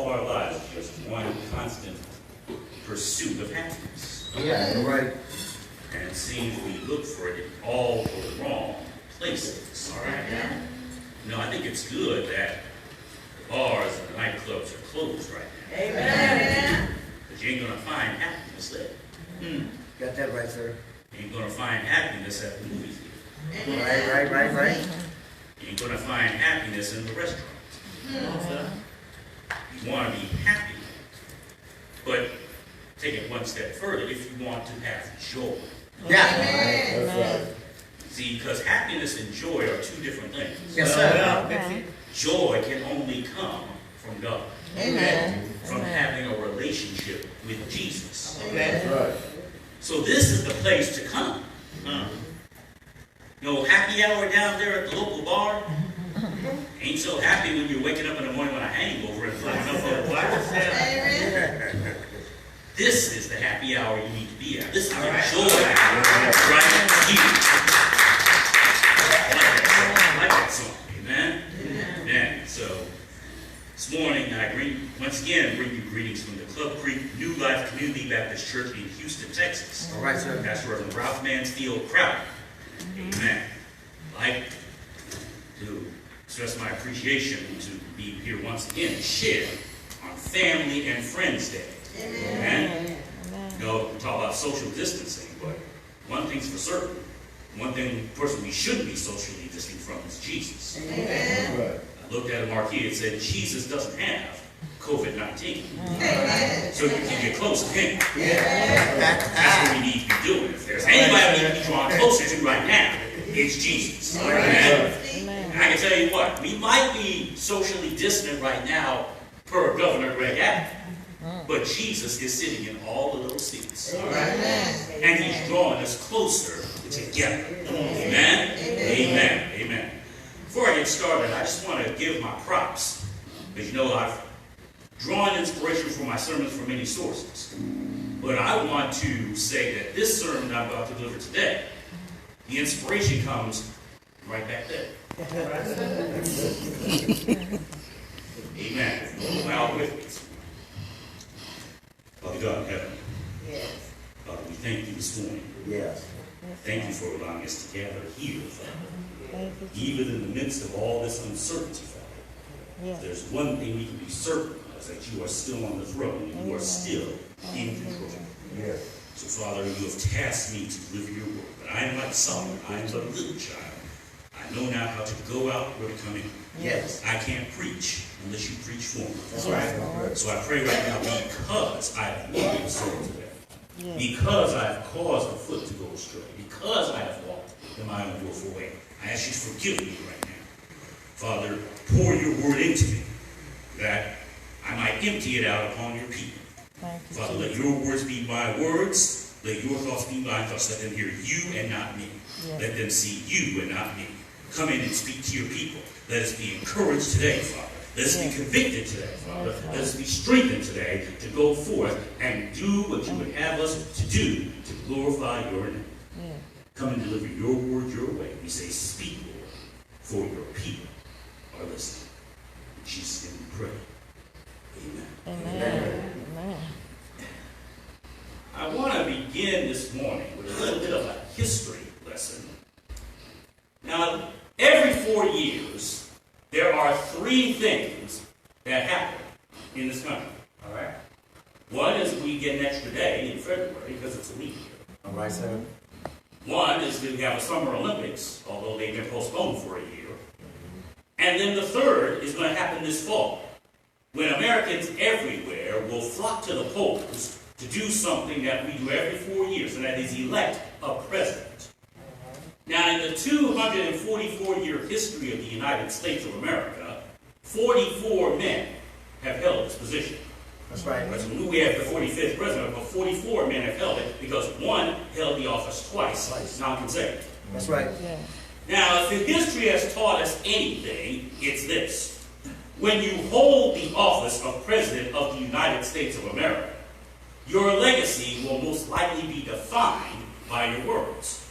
all of our lives is just one constant pursuit of happiness. Yeah, right. And it seems we look for it in all the wrong places. All right. No, I think it's good that the bars and the nightclubs are closed right now. Amen. But you ain't gonna find happiness there. Got that right, sir. You ain't gonna find happiness at the movie theater. Right. You ain't gonna find happiness in the restaurant. You want to be happy, but take it one step further if you want to have joy. Yeah. See, because happiness and joy are two different things. Yes, sir. Joy can only come from God. Amen. From having a relationship with Jesus. That's right. So this is the place to come. You know, happy hour down there at the local bar ain't so happy when you're waking up in the morning with a hangover and throwing up on the black. This is the happy hour you need to be at. This is the joy hour right here. I like that song. Amen? Amen. So this morning I once again bring you greetings from the Club Creek New Life Community Baptist Church in Houston, Texas. All right, sir. Pastor Reverend Ralph Mansfield Crowder. Amen. I'd like to express my appreciation to be here once again to share on Family and Friends Day. Amen. You know, we talk about social distancing, but one thing's for certain. One thing, person we shouldn't be socially distancing from is Jesus. Amen. Right. I looked at a marquee and said, Jesus doesn't have COVID-19. So you can get close to him. That's what we need to be doing. If there's anybody we need to be drawing closer to right now, it's Jesus. Amen. And I can tell you what, we might be socially distant right now per Governor Greg Abbott, but Jesus is sitting in all the little seats. All right? And he's drawing us closer together. Amen? Amen. Amen. Before I get started, I just want to give my props. Because you know, I've drawn inspiration for my sermons from many sources. But I want to say that this sermon I'm about to deliver today, the inspiration comes right back there. Amen. Bow with me. Father God in heaven, Father, we thank you this morning. Yes. Thank you for allowing us to gather here, Father. Even in the midst of all this uncertainty, Father, there's one thing we can be certain of, is that you are still on the throne and you are still in control. Yes. So, Father, you have tasked me to deliver your word. But I am like Solomon. I am but a little child. I know now how to go out or to come in. Yes. I can't preach unless you preach for me. That's right. So I pray right now, because I have wounded a soul today, because I have caused a foot to go astray, because I have walked in my own willful way, I ask you to forgive me right now. Father, pour your word into me, that I might empty it out upon your people. Father, let your words be my words. Let your thoughts be my thoughts. Let them hear you and not me. Let them see you and not me. Come in and speak to your people. Let us be encouraged today, Father. Let us be convicted today, Father. Let us be strengthened today to go forth and do what you would have us to do to glorify your name. Come and deliver your word your way. We say, speak, Lord, for your people are listening. In Jesus' name we pray. Amen. I want to begin this morning with a little bit of a history lesson. Now, every 4 years, there are 3 things that happen in this country. All right. One is we get an extra day in February because it's a leap year. All right, sir. One is that we have a Summer Olympics, although they've been postponed for a year. And then the third is going to happen this fall, when Americans everywhere will flock to the polls to do something that we do every 4 years, and that is elect a president. Now, in the 244-year history of the United States of America, 44 men have held this position. That's right. So we have the 45th president, but 44 men have held it because one held the office twice, non-consecutive. That's right. Now, if history has taught us anything, it's this. When you hold the office of President of the United States of America, your legacy will most likely be defined by your words.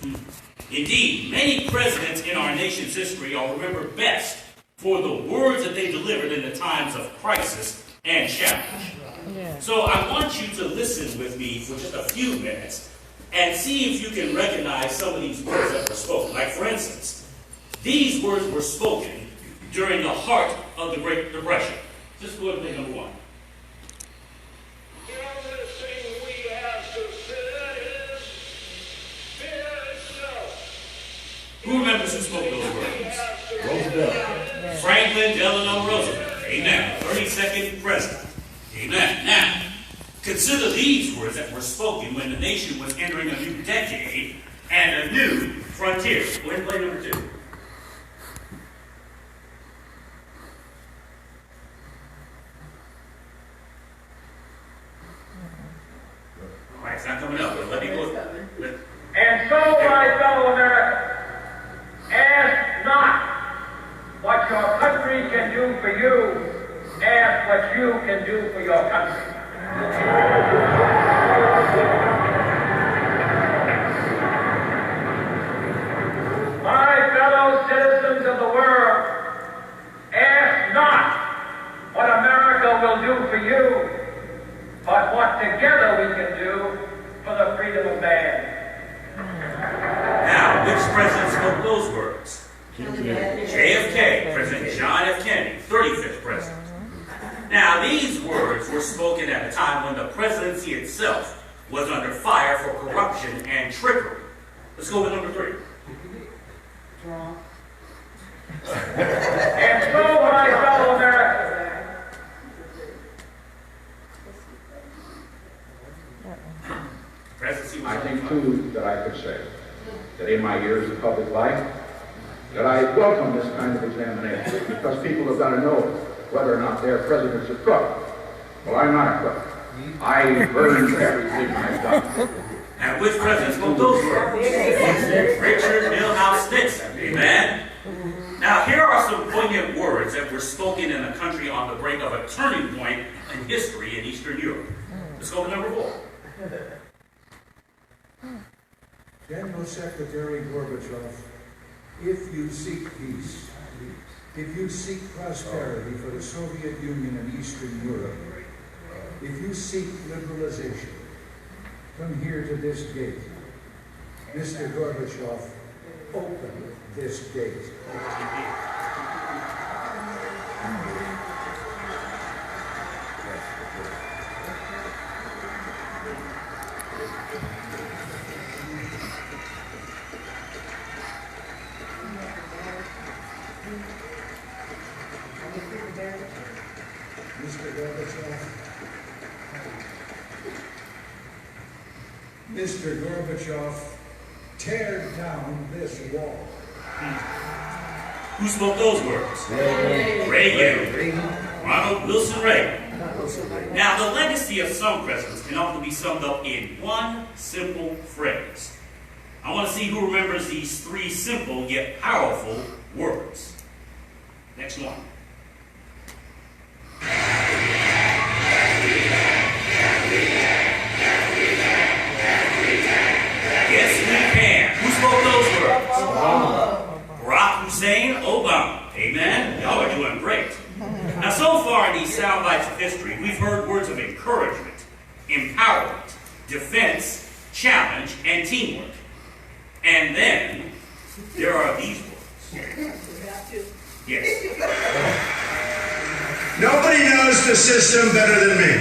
Indeed, many presidents in our nation's history are remembered best for the words that they delivered in the times of crisis and challenge. So I want you to listen with me for just a few minutes and see if you can recognize some of these words that were spoken. Like, for instance, these words were spoken during the heart of the Great Depression. Just go ahead and play number one. The only thing we have to fear is itself. Who remembers who spoke those words? Roosevelt. Franklin Delano Roosevelt. Amen. 32nd president. Amen. Now, consider these words that were spoken when the nation was entering a new decade and a new frontier. Go ahead and play number two. All right, it's not coming up, but let me go. And so, my fellow Americans, ask not what your country can do for you, ask what you can do for your country. My fellow citizens of the world, ask not what America will do for you, but what together we can do for the freedom of man. Now, which president spoke those words? JFK, President John F. Kennedy, 35th president. Now, these words were spoken at a time when the presidency itself was under fire for corruption and trickery. Let's go with number three. And so, my fellow Americans, Presidency was I under think, fire. too, that I could say that in my years of public life, that I welcome this kind of examination because people have got to know whether or not their president's a crook. Well, I'm not a crook. I earned everything I've done. And which president spoke those words? Richard Milhouse Nixon. Amen. Now, here are some poignant words that were spoken in a country on the brink of a turning point in history in Eastern Europe. Let's go to number four. General Secretary Gorbachev, if you seek peace, if you seek prosperity for the Soviet Union and Eastern Europe, if you seek liberalization, come here to this gate. Mr. Gorbachev, open this gate. Mr. Gorbachev, Mr. Gorbachev, tear down this wall. Who spoke those words? Reagan. Ronald Wilson Reagan. Now, the legacy of some presidents can often be summed up in one simple phrase. I want to see who remembers these three simple yet powerful words. Next one. Yes, we can. Who spoke those words? Barack Hussein Obama. Amen. Y'all are doing great. Now, so far in these sound bites of history, we've heard words of encouragement, empowerment, defense, challenge, and teamwork. And then there are these words. Yes. Nobody knows the system better than me.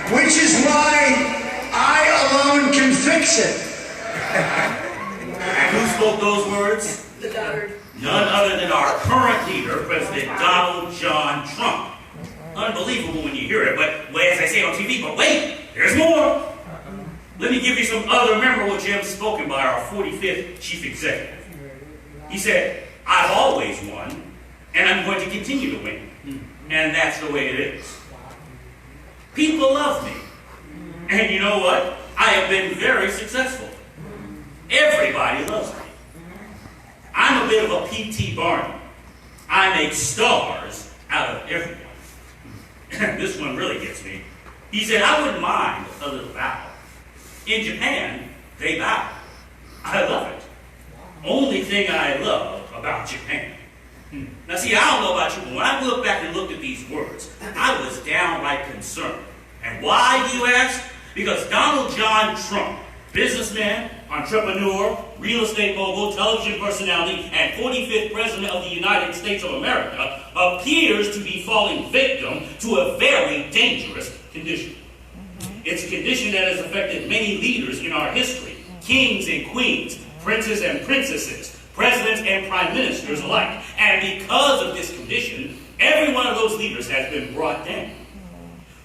Which is why I alone can fix it. And who spoke those words? None other than our current leader, President Donald John Trump. Unbelievable when you hear it, but well, as I say on TV, but wait, there's more. Let me give you some other memorable gems spoken by our 45th chief executive. He said, I've always won, and I'm going to continue to win. And that's the way it is. People love me. And you know what? I have been very successful. Everybody loves me. I'm a bit of a P.T. Barnum. I make stars out of everyone. And this one really gets me. He said, I wouldn't mind a little bow. In Japan, They bow. I love it. Only thing I love about Japan. Now see, I don't know about you, but when I look back and looked at these words, I was downright concerned. And why, do you ask? Because Donald John Trump, businessman, entrepreneur, real estate mogul, television personality, and 45th President of the United States of America, appears to be falling victim to a very dangerous condition. It's a condition that has affected many leaders in our history, kings and queens, princes and princesses, presidents and prime ministers alike. And because of this condition, every one of those leaders has been brought down.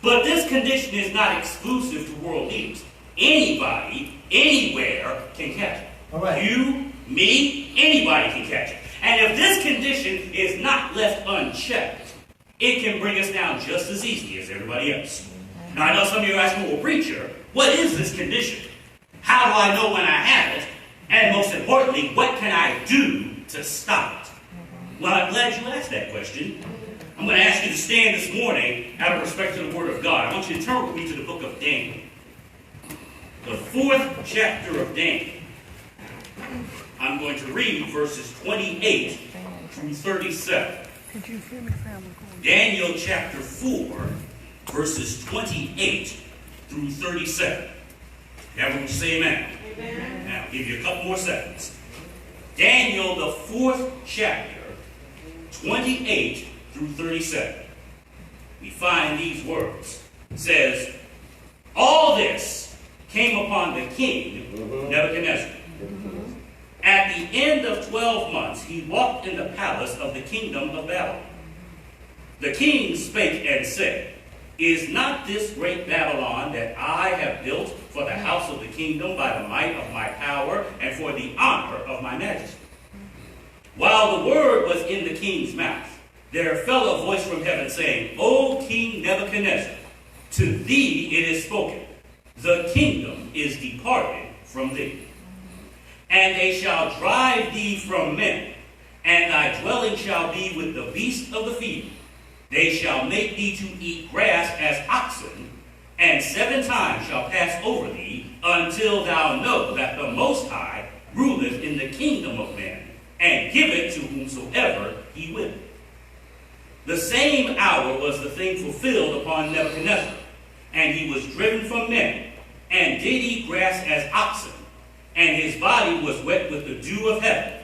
But this condition is not exclusive to world leaders. Anybody, anywhere can catch it. All right. You, me, anybody can catch it. And if this condition is not left unchecked, it can bring us down just as easy as everybody else. Now, I know some of you are asking, well, preacher, what is this condition? How do I know when I have it? And most importantly, what can I do to stop it? Well, I'm glad you asked that question. I'm going to ask you to stand this morning out of respect to the Word of God. I want you to turn with me to the book of Daniel, the 4th chapter of Daniel. I'm going to read verses 28 through 37. Daniel chapter 4, verses 28 through 37. Everyone say amen. Amen. Now, I'll give you a couple more seconds. Daniel, the 4th chapter, 28 through 37. We find these words. It says, all this came upon the king, Nebuchadnezzar. At the end of 12 months, he walked in the palace of the kingdom of Babylon. The king spake and said, is not this great Babylon that I have built for the house of the kingdom by the might of my power and for the honor of my majesty? While the word was in the king's mouth, there fell a voice from heaven saying, O King Nebuchadnezzar, to thee it is spoken, the kingdom is departed from thee. And they shall drive thee from men, and thy dwelling shall be with the beasts of the field. They shall make thee to eat grass as oxen, and 7 times shall pass over thee, until thou know that the Most High ruleth in the kingdom of men, and giveth to whomsoever he will. The same hour was the thing fulfilled upon Nebuchadnezzar, and he was driven from men, and did eat grass as oxen, and his body was wet with the dew of heaven,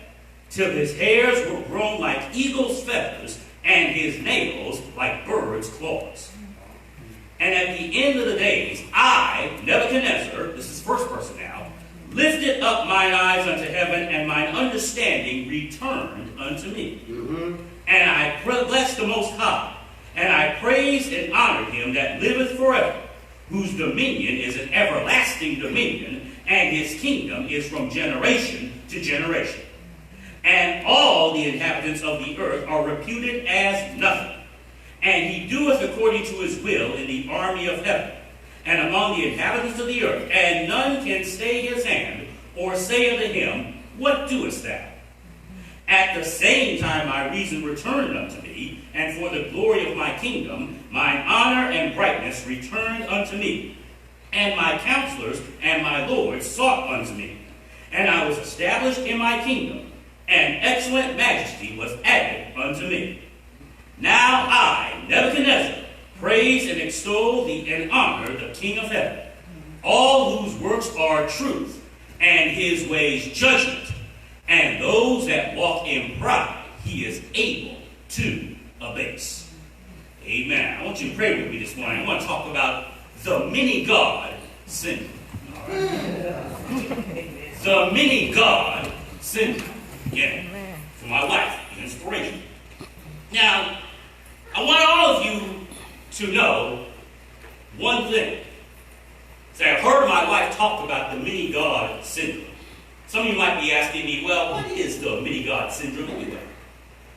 till his hairs were grown like eagle's feathers, and his nails like birds' claws. And at the end of the days, I, Nebuchadnezzar, this is first person now, lifted up mine eyes unto heaven, and mine understanding returned unto me. And I blessed the Most High, and I praised and honored him that liveth forever, whose dominion is an everlasting dominion, and his kingdom is from generation to generation. And all the inhabitants of the earth are reputed as nothing. And he doeth according to his will in the army of heaven, and among the inhabitants of the earth, and none can stay his hand, or say unto him, what doest thou? At the same time my reason returned unto me, and for the glory of my kingdom, mine honor and brightness returned unto me. And my counselors and my lords sought unto me. And I was established in my kingdom, and excellent majesty was added unto me. Now I, Nebuchadnezzar, praise and extol thee and honor the King of heaven, all whose works are truth, and his ways judgment, and those that walk in pride he is able to abase. Amen. I want you to pray with me this morning. I want to talk about the mini-God syndrome. The mini-God syndrome. Again, for my wife, an inspiration. Now, I want all of you to know one thing. Say, I've heard my wife talk about the mini-God syndrome. Some of you might be asking me, well, what is the mini-God syndrome anyway?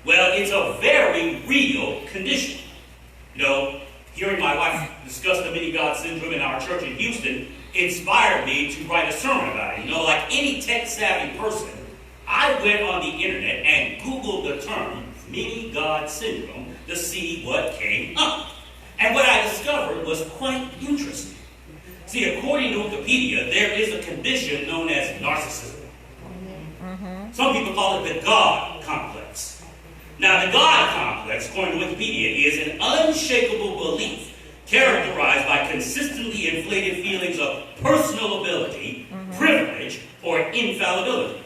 Well, it's a very real condition. You know, hearing my wife discuss the mini-God syndrome in our church in Houston inspired me to write a sermon about it. You know, like any tech-savvy person, I went on the internet and Googled the term mini-God syndrome to see what came up. And what I discovered was quite interesting. See, according to Wikipedia, there is a condition known as narcissism. Some people call it the God complex. Now, the God complex, according to Wikipedia, is an unshakable belief characterized by consistently inflated feelings of personal ability, privilege, or infallibility.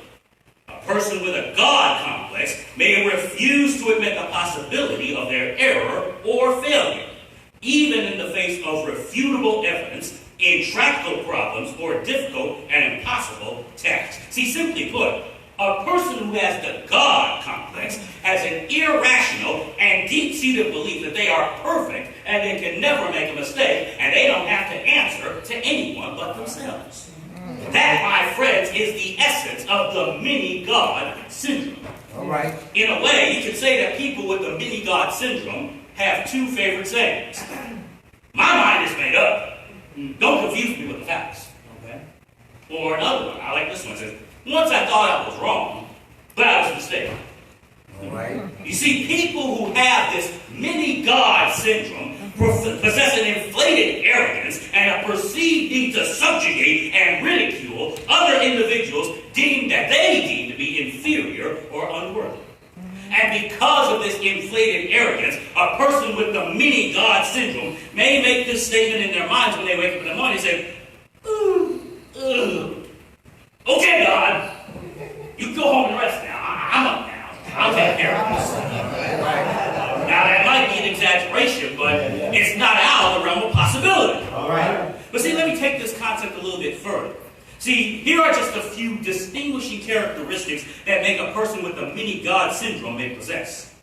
A person with a God complex may refuse to admit the possibility of their error or failure, even in the face of refutable evidence, intractable problems, or difficult and impossible tasks. See, simply put, a person who has the God complex has an irrational and deep-seated belief that they are perfect and they can never make a mistake and they don't have to answer to anyone but themselves. That, my friends, is the essence of the mini-God syndrome. All right. In a way, you could say that people with the mini-God syndrome have two favorite sayings. My mind is made up. Don't confuse me with the facts. Okay? Or another one, I like this one, it says, once I thought I was wrong, but I was mistaken. All right. You see, people who have this mini-God syndrome possess an inflated arrogance and a perceived need to subjugate and ridicule other individuals that they deem to be inferior or unworthy. And because of this inflated arrogance, a person with the mini-God syndrome may make this statement in their minds when they wake up in the morning and say, okay, God, you go home and rest now. I'm up now. I'll take care of this. Now, that might be an exaggeration, but it's not out of the realm of possibility. All right. But see, let me take this concept a little bit further. See, here are just a few distinguishing characteristics that make a person with the mini-God syndrome may possess.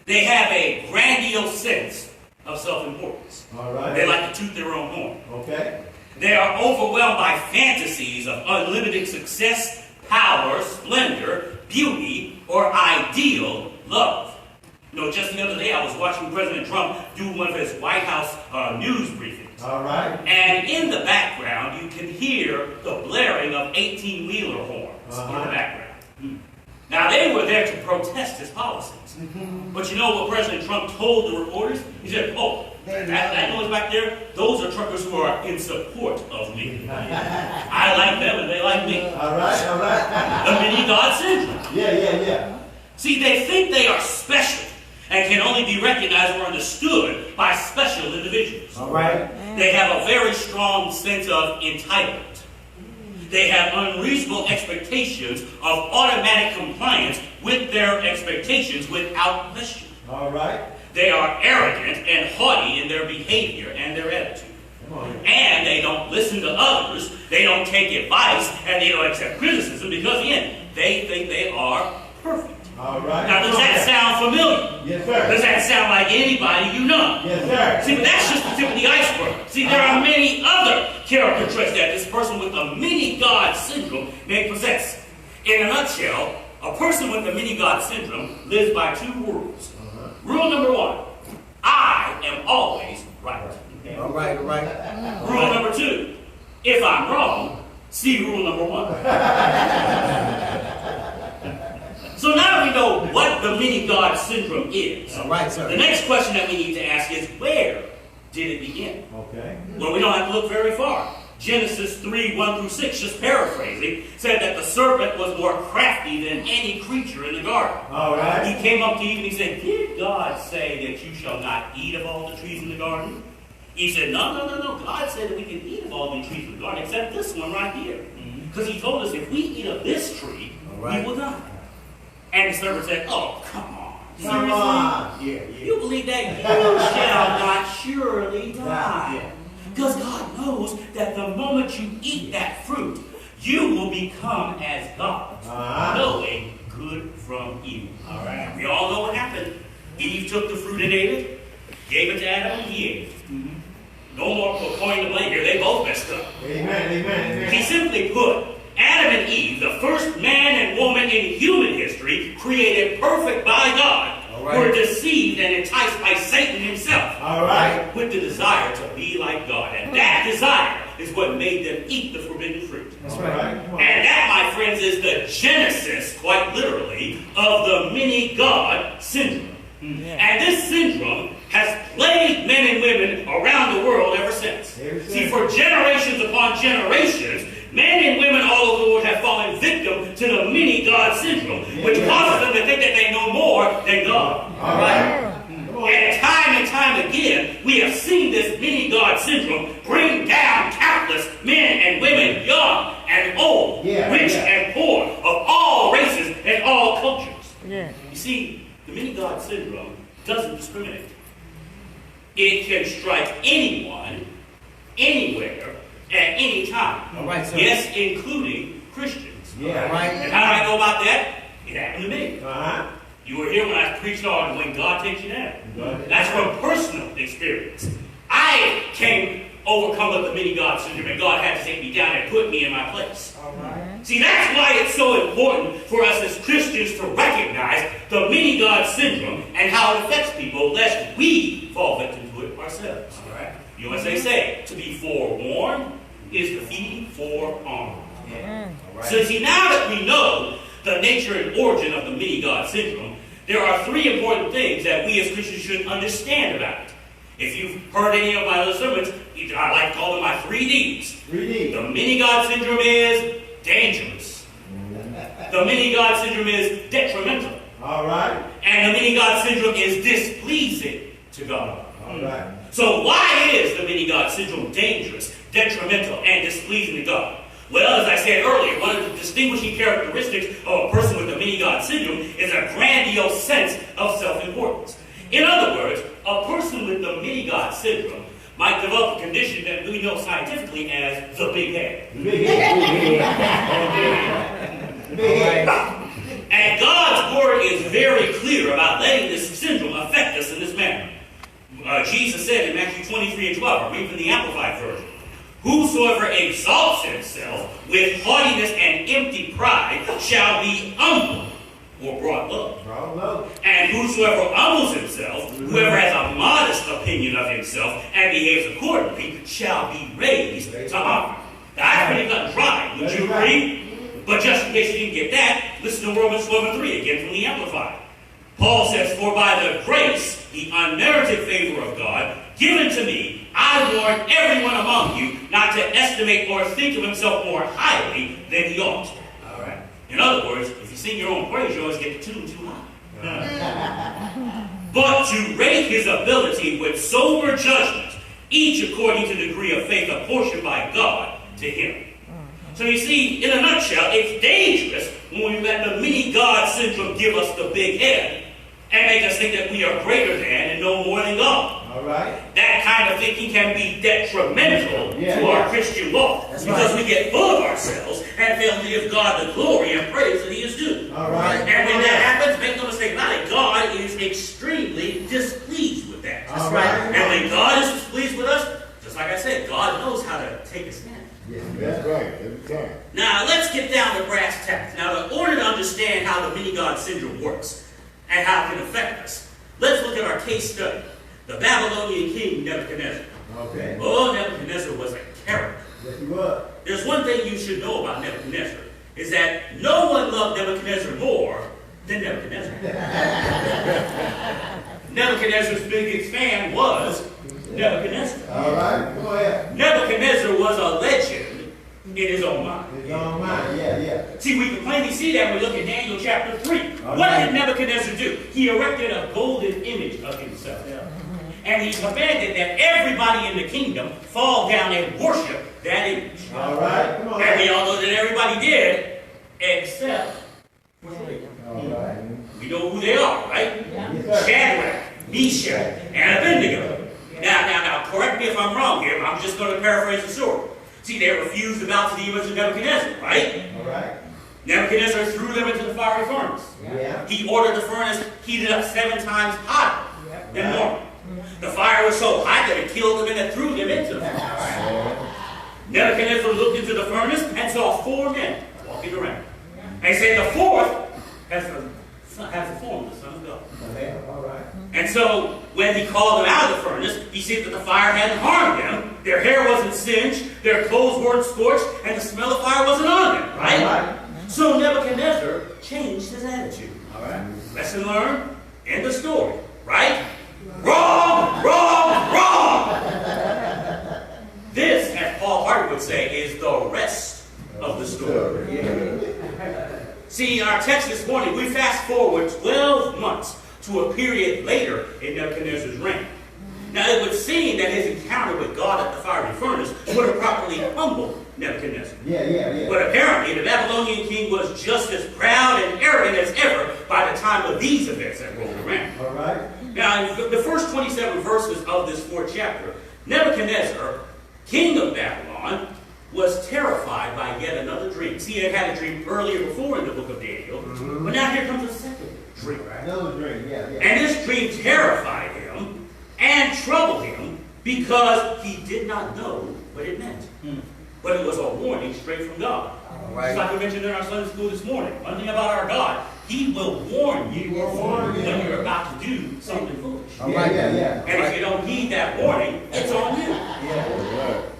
They have a grandiose sense of self-importance. All right. They like to toot their own horn. Okay. They are overwhelmed by fantasies of unlimited success, power, splendor, beauty, or ideal love. You know, just the other day I was watching President Trump do one of his White House news briefings. All right. And in the background, you can hear the blaring of 18-wheeler horns in the background. Now, they were there to protest his policies. But you know what President Trump told the reporters? He said, that noise back there, those are truckers who are in support of me. I like them and they like me. All right, all right. The mini-God syndrome. Yeah. See, they think they are special and can only be recognized or understood by special individuals. All right. They have a very strong sense of entitlement. They have unreasonable expectations of automatic compliance with their expectations without question. All right. They are arrogant and haughty in their behavior and their attitude. And they don't listen to others, they don't take advice, and they don't accept criticism because, again, they think they are perfect. All right. Now, does that sound familiar? Yes, sir. Does that sound like anybody you know? Yes, sir. See, but that's just the tip of the iceberg. See, there are many other character traits that this person with the mini-God syndrome may possess. In a nutshell, a person with the mini-God syndrome lives by two rules. Rule number one, I am always right. Okay? All right. Rule number two, if I'm wrong, see rule number one. So now we know what the mini-God syndrome is. All right, sir. The next question that we need to ask is, where did it begin? Okay. Well, we don't have to look very far. Genesis 3:1-6, just paraphrasing, said that the serpent was more crafty than any creature in the garden. All right. He came up to Eve and he said, did God say that you shall not eat of all the trees in the garden? He said, no. God said that we can eat of all the trees in the garden except this one right here. Because he told us if we eat of this tree, we will die. And the serpent said, oh, come on. Come on. Yeah. You believe that you shall not surely die. Because God knows that the moment you eat that fruit, you will become as God, knowing good from evil. All right. We all know what happened. Eve took the fruit and ate it, gave it to Adam, and he ate it. No more coin to blame here. They both messed up. Amen. He simply put, Adam and Eve, the first man and woman in human history, created perfect by God, were deceived and enticed by Satan himself. All right. With the desire to be like God. And that desire is what made them eat the forbidden fruit. That's right. And that, my friends, is the genesis, quite literally, of the mini-God syndrome. And this syndrome has plagued men and women around the world ever since. See, for generations upon upon generations, men and women all over the world have fallen victim to the mini-God syndrome, which causes them to think that they know more than God. All right. And time again, we have seen this mini-God syndrome bring down countless men and women, young and old, rich and poor, of all races and all cultures. You see, the mini-God syndrome doesn't discriminate. It can strike anyone, anywhere, at any time. All right, sir. Yes, including Christians. Yeah. Right. And how do I know about that? It happened to me. Uh-huh. You were here when I preached on when God takes you down. That's from personal experience. I came overcome with the mini-God syndrome, and God had to take me down and put me in my place. All right. See, that's why it's so important for us as Christians to recognize the mini-God syndrome and how it affects people, lest we fall victim to it ourselves. All right. You know what they say? To be forewarned is to be forearmed. Yeah. All right. So see, now that we know the nature and origin of the mini-God syndrome, there are three important things that we as Christians should understand about it. If you've heard any of my other sermons, I like to call them my 3 Ds. 3 Ds. The mini-God syndrome is dangerous. The mini-God syndrome is detrimental. All right. And the mini-God syndrome is displeasing to God. All right. So why is the mini-God syndrome dangerous, detrimental, and displeasing to God? Well, as I said earlier, one of the distinguishing characteristics of a person with the mini-God syndrome is a grandiose sense of self-importance. In other words, a person with the mini-God syndrome might develop a condition that we know scientifically as the big head. The big head. The big head. And God's word is very clear about letting this syndrome affect us in this manner. Jesus said in Matthew 23:12, I read from the Amplified Version, "Whosoever exalts himself with haughtiness and empty pride shall be humbled," or brought low. Brought low. "And whosoever humbles himself, whoever has a modest opinion of himself and behaves accordingly, shall be raised to honor." That's pretty cut and dry. Would you agree? But just in case you didn't get that, listen to Romans 12:3 again from the Amplified. Paul says, "For by the grace, the unmerited favor of God, given to me, I warn everyone among you not to estimate or think of himself more highly than he ought." All right. In other words, if you sing your own praise, you always get the tune too high. "But to rate his ability with sober judgment, each according to the degree of faith apportioned by God to him." So you see, in a nutshell, it's dangerous when we let the mini-God syndrome give us the big head and make us think that we are greater than and know more than God. All right. That kind of thinking can be detrimental to our Christian walk because we get full of ourselves and fail to give God the glory and praise that he is due. All right. And when that happens, make no mistake about it, God is extremely displeased with that. That's right. And when God is displeased with us, just like I said, God knows how to take us down. Yeah, that's right. Every time. Now, let's get down to brass tacks. Now, in order to understand how the mini-God syndrome works and how it can affect us, let's look at our case study. The Babylonian king, Nebuchadnezzar. Okay. Oh, Nebuchadnezzar was a character. Yes, he was. There's one thing you should know about Nebuchadnezzar, is that no one loved Nebuchadnezzar more than Nebuchadnezzar. Nebuchadnezzar's biggest fan was Nebuchadnezzar. All right. Go ahead. Nebuchadnezzar was a legend in his own mind. His own mind. Yeah. See, we can plainly see that when we look at Daniel chapter 3. All What right. did Nebuchadnezzar do? He erected a golden image of himself. And he commanded that everybody in the kingdom fall down and worship that image. All right. Come on. And we all know that everybody did, except for three. All right. We know who they are, right? Yes, sir. Shadrach, Meshach, and Abednego. Now, correct me if I'm wrong here, but I'm just going to paraphrase the story. See, they refused to bow to the image of Nebuchadnezzar, right? All right. Nebuchadnezzar threw them into the fiery furnace. Yeah. He ordered the furnace heated up 7 times hotter than normal. The fire was so hot that it killed them and it threw them into the furnace. Nebuchadnezzar looked into the furnace and saw 4 men walking around. And he said the fourth has the form of the Son of God. All right. And so when he called them out of the furnace, he said that the fire hadn't harmed them. Their hair wasn't singed, their clothes weren't scorched, and the smell of fire wasn't on them, right? All right. So Nebuchadnezzar changed his attitude. All right. Lesson learned in the story, right? Wrong, wrong, wrong! This, as Paul Hart would say, See, in our text this morning, we fast forward 12 months to a period later in Nebuchadnezzar's reign. Now, it would seem that his encounter with God at the fiery furnace would have properly humbled Nebuchadnezzar. But apparently, the Babylonian king was just as proud and arrogant as ever by the time of these events that rolled around. All right. Now, in the first 27 verses of this 4th chapter, Nebuchadnezzar, king of Babylon, was terrified by yet another dream. See, he had had a dream earlier before in the book of Daniel, but now here comes a second dream. Another dream, yeah. And this dream terrified him and troubled him because he did not know what it meant. But it was a warning straight from God. Just like we mentioned in our Sunday school this morning. One thing about our God, he will warn you when you're about to do something foolish. And if you don't heed that warning, it's on you.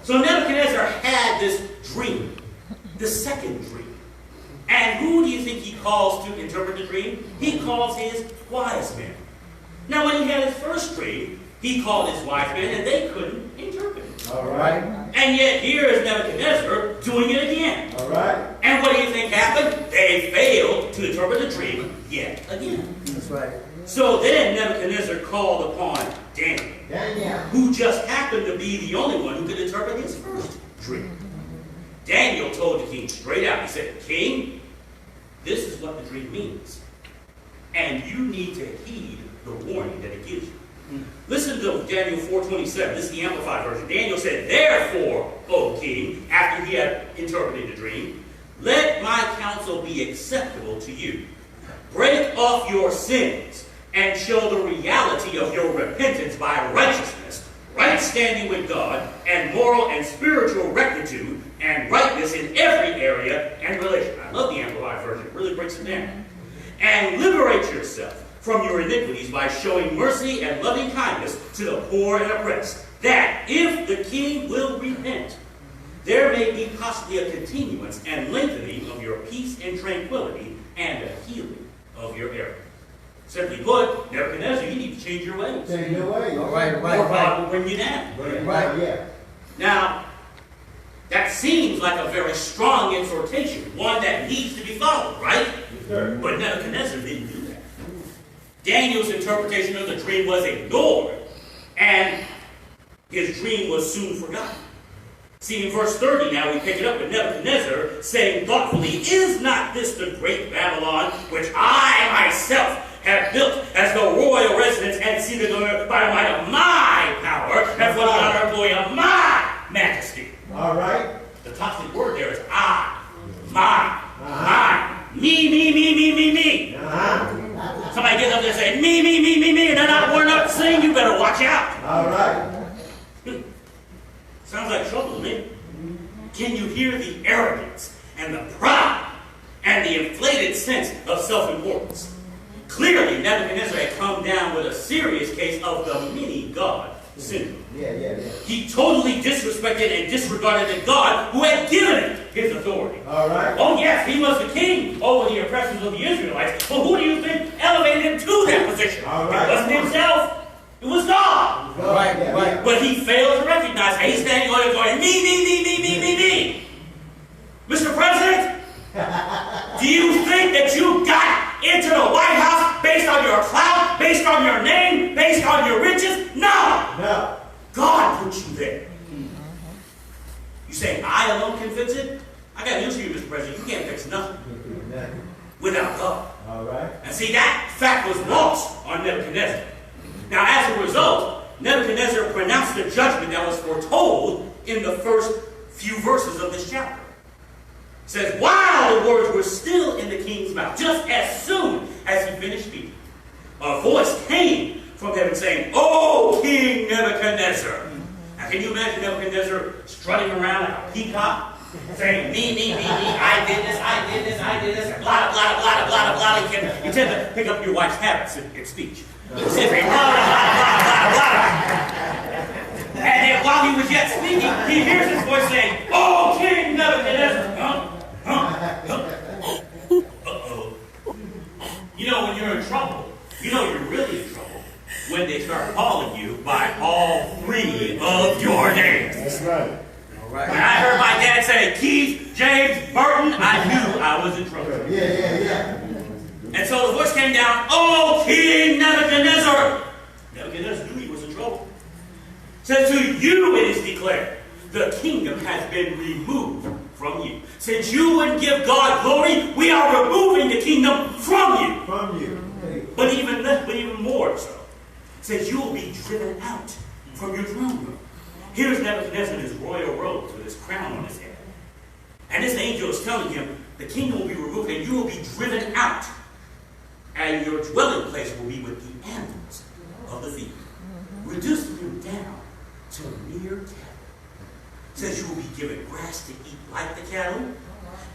So Nebuchadnezzar had this dream, the second dream. And who do you think he calls to interpret the dream? He calls his wise men. Now, when he had his first dream, he called his wise men, and they couldn't interpret it. All right. And yet, here is Nebuchadnezzar doing it again. All right. And what do you think happened? They failed to interpret the dream yet again. That's right. So then Nebuchadnezzar called upon Daniel, who just happened to be the only one who could interpret his first dream. Daniel told the king straight out, he said, "King, this is what the dream means. And you need to heed the warning that it gives you." Listen to Daniel 4:27. This is the Amplified version. Daniel said, "Therefore, O king," after he had interpreted the dream, "let my counsel be acceptable to you. Break off your sins and show the reality of your repentance by righteousness, right standing with God, and moral and spiritual rectitude, and rightness in every area and relation." I love the Amplified version. It really breaks it down. "And liberate yourself from your iniquities by showing mercy and loving kindness to the poor and oppressed, that if the king will repent, there may be possibly a continuance and lengthening of your peace and tranquility, and a healing of your error." Simply put, Nebuchadnezzar, you need to change your ways. Change your ways. Or God will bring you down. Now, that seems like a very strong exhortation, one that needs to be followed, right? But Nebuchadnezzar didn't do that. Daniel's interpretation of the dream was ignored, and his dream was soon forgotten. See, in verse 30 now, we pick it up with Nebuchadnezzar saying thoughtfully, "Is not this the great Babylon, which I myself have built as the royal residence and seated on earth by the might of my power, and for the honor and glory of my majesty?" All right. The toxic word there is I, my, mine, me. Somebody gets up there and say, me, and they're not warned up to sing, you better watch out. All right. Sounds like trouble to me. Can you hear the arrogance and the pride and the inflated sense of self-importance? Clearly, Nebuchadnezzar had come down with a serious case of the mini-God syndrome. He totally disrespected and disregarded the God who had given him his authority. All right. Oh yes, he was the king over the oppressors of the Israelites, but who do you think elevated him to that position? All right. It wasn't himself, it was God. Right. But he failed to recognize how he's standing on it going, me. Mr. President, do you think that you got into the White House based on your clout, based on your name, based on your riches? No. God put you there. You say, I alone can fix it? I got news for you, Mr. President. You can't fix nothing without God. All right. And see, that fact was lost on Nebuchadnezzar. Now, as a result, Nebuchadnezzar pronounced the judgment that was foretold in the first few verses of this chapter. It says, while the words were still in the king's mouth, just as soon as he finished speaking, a voice came from heaven saying, "O King Nebuchadnezzar." Now, can you imagine Nebuchadnezzar strutting around like a peacock, saying, me, I did this, blah, blah, blah, blah, blah. You tend to pick up your wife's habits in speech. Saying, blah, blah, blah, blah. And then while he was yet speaking, he hears his voice saying, "O King Nebuchadnezzar." Uh-oh. You know, when you're in trouble, you know you're really in trouble when they start calling you by all three of your names. That's right. When I heard my dad say, Keith, James, Burton, Burton, I knew I was in trouble. Yeah. And so the voice came down, "Oh, King Nebuchadnezzar!" Nebuchadnezzar knew he was in trouble. Says, "To you it is declared, the kingdom has been removed from you. Since you wouldn't give God glory, we are removing the kingdom from you." From you. But even more so. Says, "You will be driven out from your throne room." Here's Nebuchadnezzar in his royal robes with his crown on his head. And this angel is telling him, the kingdom will be removed and you will be driven out. And your dwelling place will be with the animals of the field. Reducing him down to mere cattle. Says you will be given grass to eat like the cattle.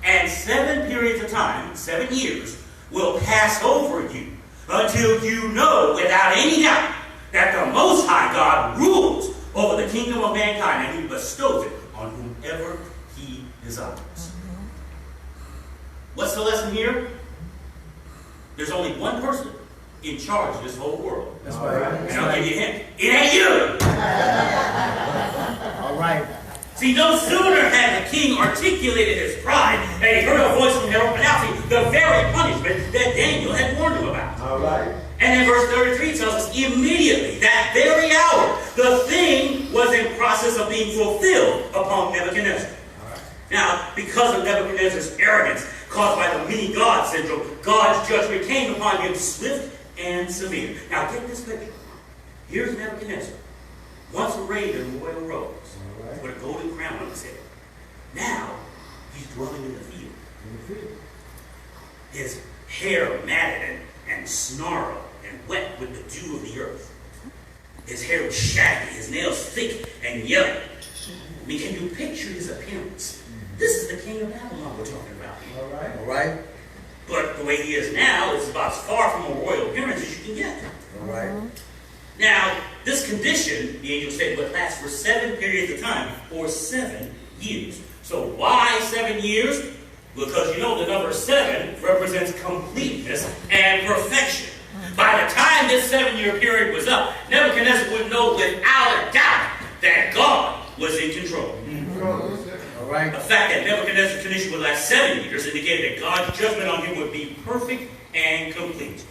And 7 periods of time, 7 years, will pass over you until you know without any doubt that the Most High God rules over the kingdom of mankind and he bestows it on whomever he desires. What's the lesson here? There's only one person in charge of this whole world. That's right. And I'll give you a hint. It ain't you! All right. See, no sooner had the king articulated his pride than he heard a voice from heaven pronouncing the very punishment that Daniel had warned him about. All right. And then verse 33 tells us immediately, that very hour, the thing was in process of being fulfilled upon Nebuchadnezzar. Now, because of Nebuchadnezzar's arrogance caused by the many God syndrome, God's judgment came upon him swift and severe. Now, get this picture. Here's Nebuchadnezzar, once arrayed in royal robes, with a golden crown on his head. Now, he's dwelling in the field. His hair matted and snarled and wet with the dew of the earth. His hair was shaggy, his nails thick and yellow. I mean, can you picture his appearance? This is the king of Babylon we're talking about here. All right. But the way he is now is about as far from a royal appearance as you can get. All right. Now, this condition, the angel said, would last for 7 periods of time, or 7 years. So why 7 years? Because you know the number 7 represents completeness and perfection. By the time this 7-year period was up, Nebuchadnezzar would know without a doubt that God was in control. All right. The fact that Nebuchadnezzar's condition would last 7 years indicated that God's judgment on him would be perfect and complete.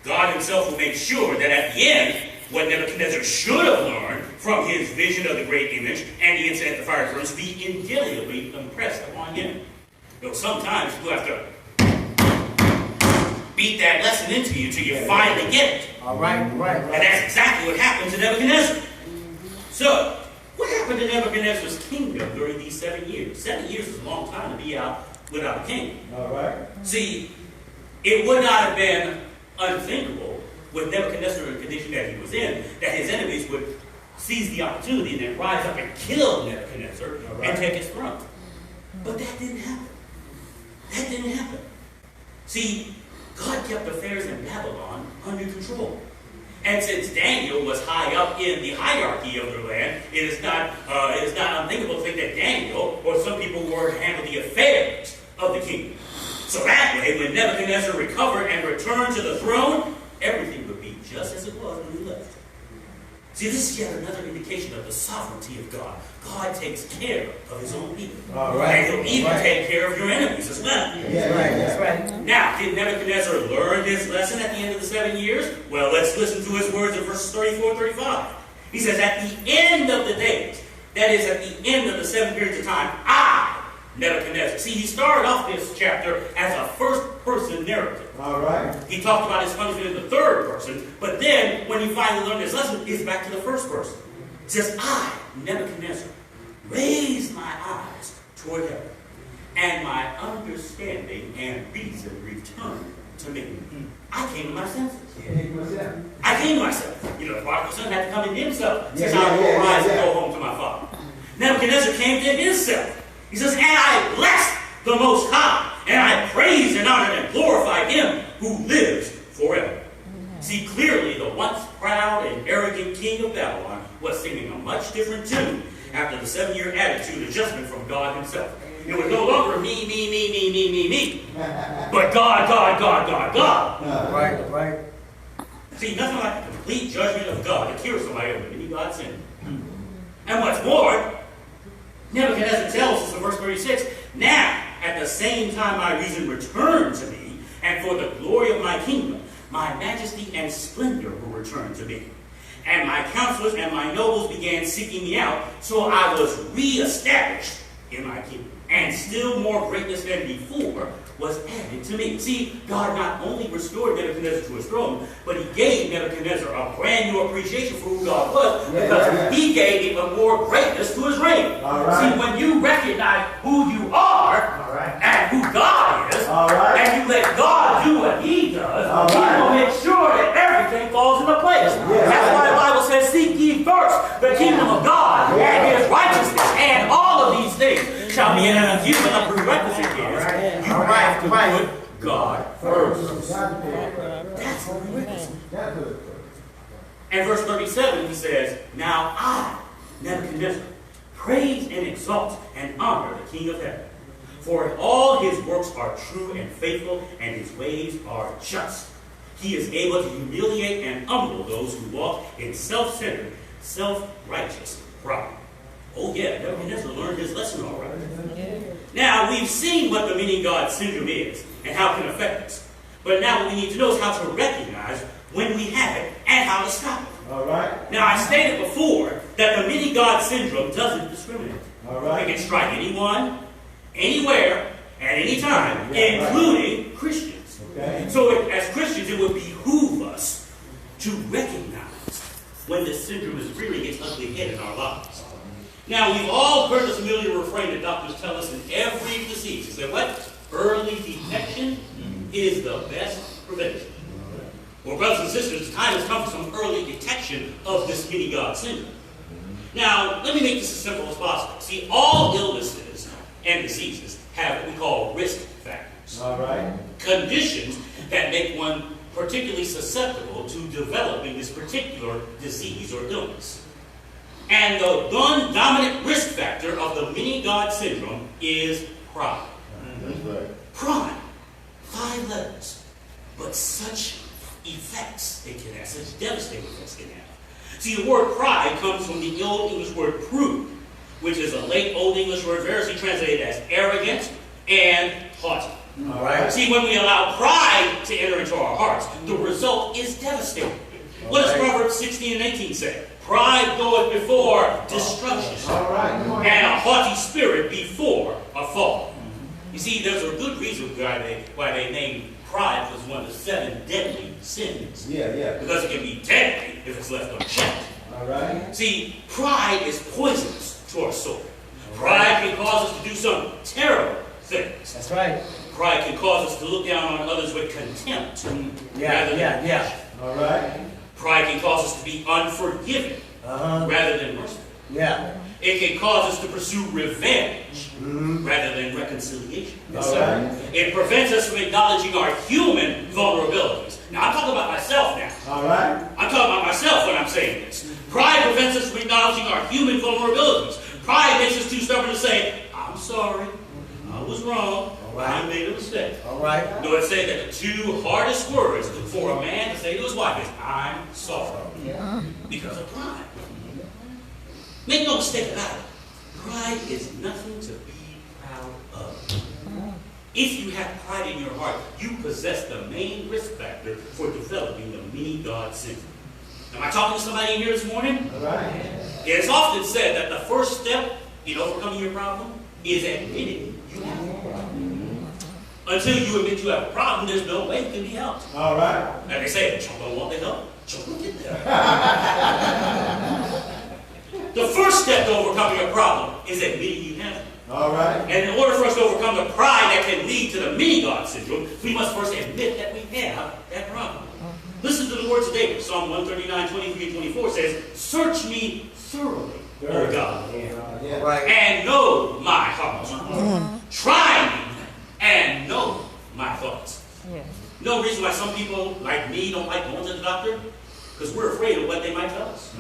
God himself will make sure that at the end, what Nebuchadnezzar should have learned from his vision of the great image and the incident at the fire furnace be indelibly impressed upon him. Though sometimes you have to beat that lesson into you till you finally get it. All right. And that's exactly what happened to Nebuchadnezzar. So, what happened to Nebuchadnezzar's kingdom during these 7 years? 7 years is a long time to be out without a king. All right. See, it would not have been unthinkable with Nebuchadnezzar in the condition that he was in, that his enemies would seize the opportunity and then rise up and kill Nebuchadnezzar and take his throne. But that didn't happen. That didn't happen. See, God kept affairs in Babylon under control. And since Daniel was high up in the hierarchy of the land, it is not unthinkable to think that Daniel or some people were handling the affairs of the kingdom. So that way, when Nebuchadnezzar recovered and returned to the throne, everything would be just as it was when he left. See, this is yet another indication of the sovereignty of God. God takes care of his own people. All right. And he'll even take care of your enemies as well. That's right. Now, did Nebuchadnezzar learn his lesson at the end of the 7 years? Well, let's listen to his words in verses 34 and 35. He says, at the end of the days, that is, at the end of the 7 periods of time, I, Nebuchadnezzar. See, he started off this chapter as a first-person narrative. All right. He talked about his punishment in the third person, but then, when he finally learned his lesson, he's back to the first person. It says, I, Nebuchadnezzar, raised my eyes toward heaven, and my understanding and reason returned to me. I came to my senses. I came to myself. You know, the prodigal son had to come into himself. Says, I will rise and go home to my father. Nebuchadnezzar came to himself. He says, and I blessed the Most High, and I praised and honored and glorified him who lives forever. See, clearly the once proud and arrogant king of Babylon was singing a much different tune after the 7-year attitude adjustment from God himself. It was no longer me, but God. Right. See, nothing like the complete judgment of God to cure somebody of any God sin. And what's more, Nebuchadnezzar tells us in verse 36, now at the same time my reason returned to me, and for the glory of my kingdom, my majesty and splendor will return to me. And my counselors and my nobles began seeking me out, so I was reestablished in my kingdom. And still more greatness than before was added to me. See, God not only restored Nebuchadnezzar to his throne, but he gave Nebuchadnezzar a brand new appreciation for who God was, because he gave him a more greatness to his reign. See, when you recognize who you are and who God is, and you let God do what he does, he will make sure that everything falls into place. That's why the Bible says, seek ye first the kingdom of God and his righteousness, and all of these things shall be added unto you. But the prerequisite is you have to put God first. That's the prerequisite. And verse 37, he says, now I, Nebuchadnezzar, praise and exalt and honor the King of heaven. For all his works are true and faithful, and his ways are just. He is able to humiliate and humble those who walk in self-centered, self-righteous pride. Oh yeah, Nebuchadnezzar learned his lesson all right. Now, we've seen what the many-God syndrome is and how it can affect us. But now what we need to know is how to recognize when we have it and how to stop it. Now, I stated before that the many-God syndrome doesn't discriminate. It can strike anyone, anywhere, at any time, including Christians. So as Christians, it would behoove us to recognize when this syndrome is rearing its ugly head in our lives. Now, we've all heard the familiar refrain that doctors tell us in every disease. They say, what? Early detection is the best prevention. Well, brothers and sisters, the time has come for some early detection of this many-God syndrome. Now, let me make this as simple as possible. See, all illnesses and diseases have what we call risk factors. Conditions that make one particularly susceptible to developing this particular disease or illness. And the one dominant risk factor of the many-God syndrome is pride. Pride. 5 letters. But such effects it can have, such devastating effects it can have. See, the word pride comes from the Old English word prude, which is a late Old English word variously translated as arrogant and haughty. See, when we allow pride to enter into our hearts, the result is devastating. What does Proverbs 16 and 18 say? Pride goeth before destruction, and a haughty spirit before a fall. You see, there's a good reason why they named pride was one of the 7 deadly sins. Because it can be deadly if it's left unchecked. See, pride is poisonous to our soul. Pride can cause us to do some terrible things. That's right. Pride can cause us to look down on others with contempt rather than compassion. Pride can cause us to be unforgiving rather than merciful. It can cause us to pursue revenge rather than reconciliation. It prevents us from acknowledging our human vulnerabilities. Now, I'm talking about myself now. I'm talking about myself when I'm saying this. Pride prevents us from acknowledging our human vulnerabilities. Pride makes us too stubborn to say, I'm sorry, I was wrong, I made a mistake. No, it says that the 2 hardest words for a man to say to his wife is, I'm sorry. Because of pride. Make no mistake about it. Pride is nothing to be proud of. If you have pride in your heart, you possess the main risk factor for developing the many-God syndrome. Am I talking to somebody in here this morning? It's often said that the first step in overcoming your problem is admitting you have a problem. Until you admit you have a problem, there's no way it can be helped. And they say, Chunk don't want the help. Chunk will get there. The first step to overcoming a problem is admitting you have it. And in order for us to overcome the pride that can lead to the many-God syndrome, we must first admit that we have that problem. Listen to the words of David. Psalm 139, 23 and 24 says, search me thoroughly, O God, and know my heart. Try me and know my thoughts. No reason why some people like me don't like going to the doctor, because we're afraid of what they might tell us.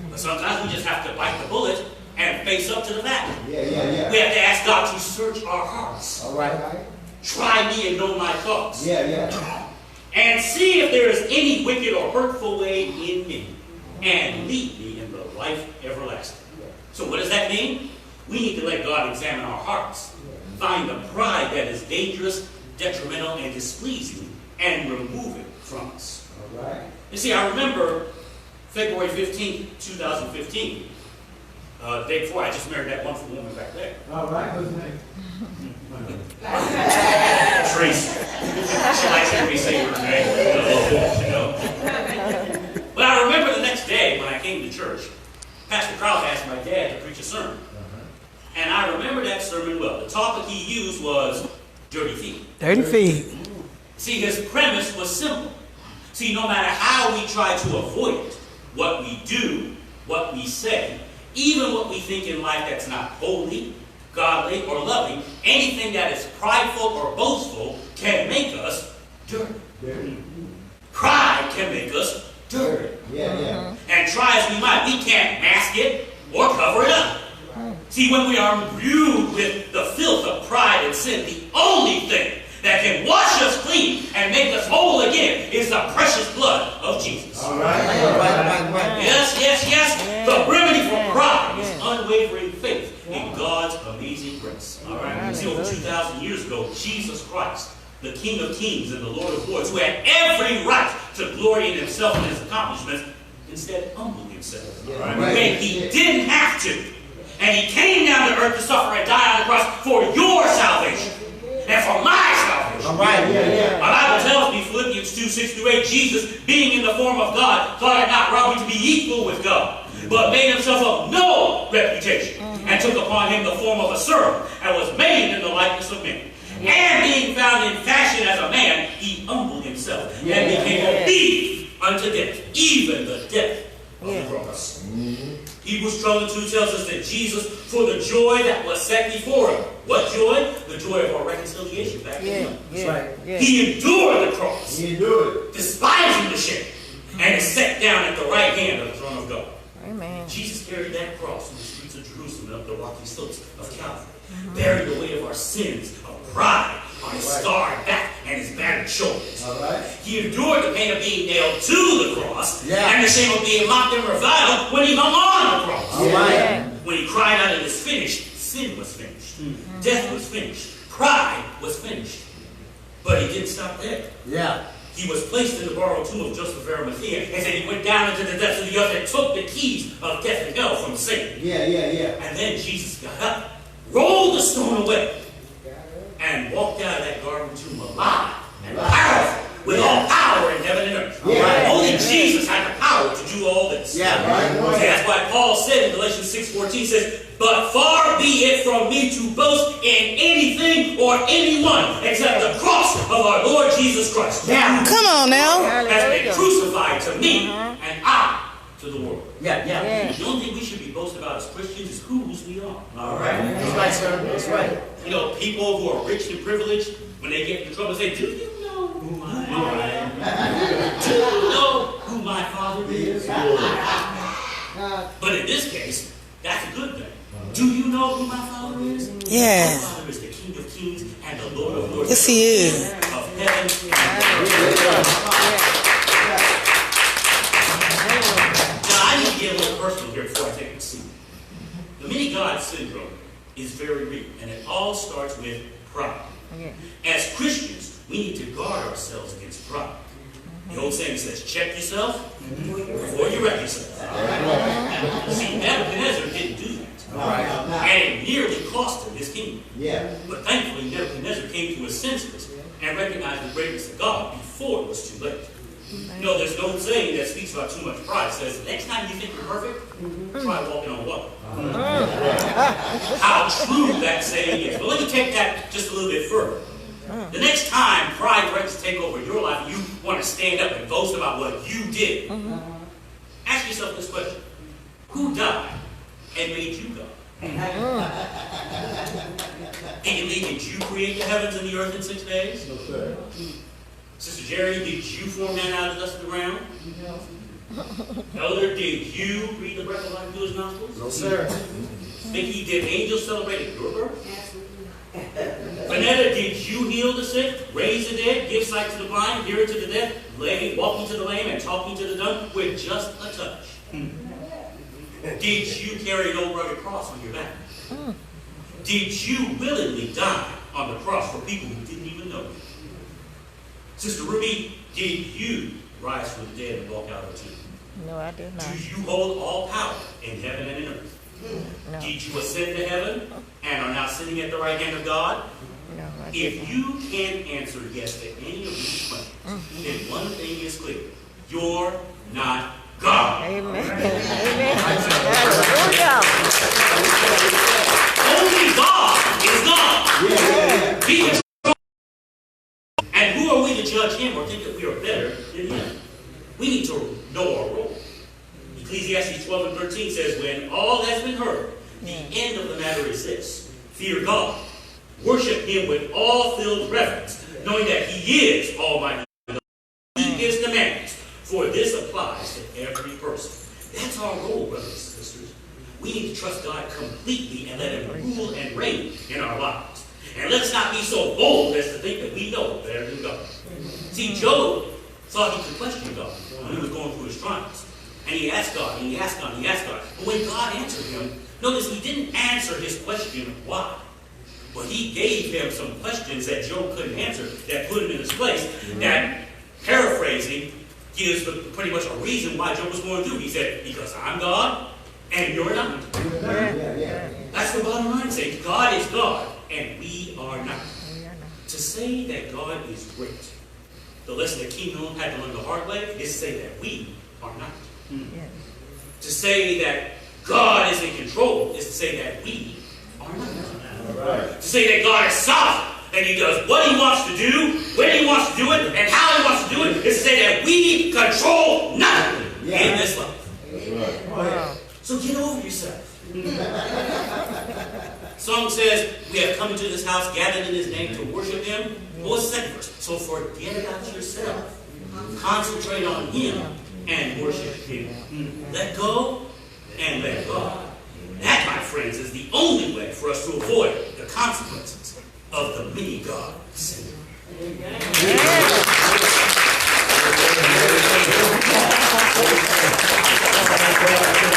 But sometimes we just have to bite the bullet and face up to the fact. We have to ask God to search our hearts. Try me and know my thoughts. And see if there is any wicked or hurtful way in me, and lead me in the life everlasting. So what does that mean? We need to let God examine our hearts. find the pride that is dangerous, detrimental, and displeasing, and remove it from us. All right. You see, I remember February 15th, 2015, day before I just married that wonderful woman back there. All right. What's her name? Tracy. She likes to be saying her name, you know. But I remember the next day when I came to church, Pastor Crowd asked my dad to preach a sermon. And I remember that sermon well. The topic he used was dirty feet. Dirty feet. See, his premise was simple. See, no matter how we try to avoid it, what we do, what we say, even what we think in life that's not holy, godly, or loving, anything that is prideful or boastful can make us dirty. Pride can make us dirty. Yeah. And try as we might, we can't mask it or cover it up. See, when we are imbued with the filth of pride and sin, the only thing that can wash us clean and make us whole again is the precious blood of Jesus. All right. Yes. The remedy for pride is unwavering faith in God's amazing grace. All right. You see, over 2,000 years ago, Jesus Christ, the King of Kings and the Lord of Lords, who had every right to glory in himself and his accomplishments, instead humbled himself. When he didn't have to. And he came down to earth to suffer and die on the cross for your salvation. And for my salvation. All right. My Bible tells me, Philippians 2:6-8, Jesus, being in the form of God, thought it not robbery to be equal with God, but made himself of no reputation, and took upon him the form of a servant, and was made in the likeness of men. And being found in fashion as a man, he humbled himself, and became obedient unto death, even the death of the cross. Hebrews 12:2 tells us that Jesus, for the joy that was set before him. What joy? The joy of our reconciliation back to him. That's right. He endured the cross, He endured it. despising the shame, and is set down at the right hand of the throne of God. Amen. Jesus carried that cross through the streets of Jerusalem and up the rocky slopes of Calvary, bearing the weight of our sins, of pride, on his scarred back and his battered shoulders. All right. He endured the pain of being nailed to the cross, Yeah. and the shame of being mocked and reviled when he hung on the cross. All right. When he cried out, "It is finished," sin was finished. Death was finished. Pride was finished. But he didn't stop there. Yeah. He was placed in the borrowed tomb of Joseph of Arimathea, and then he went down into the depths of the earth and took the keys of death and hell from Satan. Yeah. And then Jesus got up, rolled the stone away, and walked out of that garden tomb alive and powerful, with all power in heaven and earth. Yeah. Only Jesus had the power to do all this. Yeah. Right. See, that's why Paul said in Galatians 6:14 says, "But far be it from me to boast in anything or anyone except the cross of our Lord Jesus Christ. Yeah. Come on now. Has been crucified to me and I to the world." Yeah. The only thing we should be boasting about as Christians is whose we are. All right. That's right, sir. That's right. You know, people who are rich and privileged, when they get into trouble, say, "Do you know who I am? Do you know who my Father is?" But in this case, that's a good thing. Do you know who my Father is? Yes. My Father is the King of Kings and the Lord of Lords. Yes, he is. Of heaven and earth. Now, I need to get a little personal here before I take a seat. The many-God syndrome is very real, and it all starts with pride. As Christians, we need to guard ourselves against pride. The old saying says, check yourself before you wreck yourself. See, Nebuchadnezzar didn't do that. And it nearly cost him his kingdom. Yeah. But thankfully, Nebuchadnezzar came to his senses and recognized the greatness of God before it was too late. You know, there's no saying that speaks about too much pride. It says, next time you think you're perfect, try walking on water. How true that saying is. But let me take that just a little bit further. The next time pride threatens to take over your life and you want to stand up and boast about what you did, ask yourself this question. Who died and made you God? Did you mean, did you create the heavens and the earth in 6 days? No, sir. Sister Jerry, did you form man out of the dust of the ground? Elder, did you breathe the breath of life through his nostrils? No, sir. Mickey, did angels celebrate your birth? Vanetta, did you heal the sick, raise the dead, give sight to the blind, hear to the deaf, walking to the lame, and talking to the dumb with just a touch? Did you carry an old rugged cross on your back? Did you willingly die on the cross for people who didn't even know you? Sister Ruby, did you rise from the dead and walk out of the tomb? No, I did not. Do you hold all power in heaven and in earth? No. Did you ascend to heaven and are now sitting at the right hand of God? No, I did If not. you can't answer yes to any of these questions, then one thing is clear. You're not God. Amen. Amen. Hallelujah. Only God is God. He is God. And who are we to judge him or think that we are better than him? We need to know our role. Ecclesiastes 12 and 13 says, when all has been heard, the end of the matter is this. Fear God. Worship him with all filled reverence, knowing that he is almighty. Keep his commandments, for this applies to every person. That's our role, brothers and sisters. We need to trust God completely and let him rule and reign in our lives. And let's not be so bold as to think that we know better than God. See, Job thought he could question God when he was going through his trials. And he asked God, and he asked God, and he asked God. But when God answered him, notice he didn't answer his question, why? But he gave him some questions that Job couldn't answer that put him in his place. That, paraphrasing, gives pretty much a reason why Job was going through. He said, because I'm God and you're not. That's the bottom line. Say, God is God and we are not. To say that God is great, the lesson that King Nolan had to learn the hard way is to say that we are not. To say that God is in control is to say that we are not. To say that God is sovereign, and he does what he wants to do, when he wants to do it, and how he wants to do it, is to say that we control nothing in this life. Wow. So get over yourself. Song says, we have come into this house, gathered in his name to worship him. What's the second verse? So forget about yourself. Concentrate on him and worship him. Let go and let God. That, my friends, is the only way for us to avoid the consequences of the many God sin. Yeah.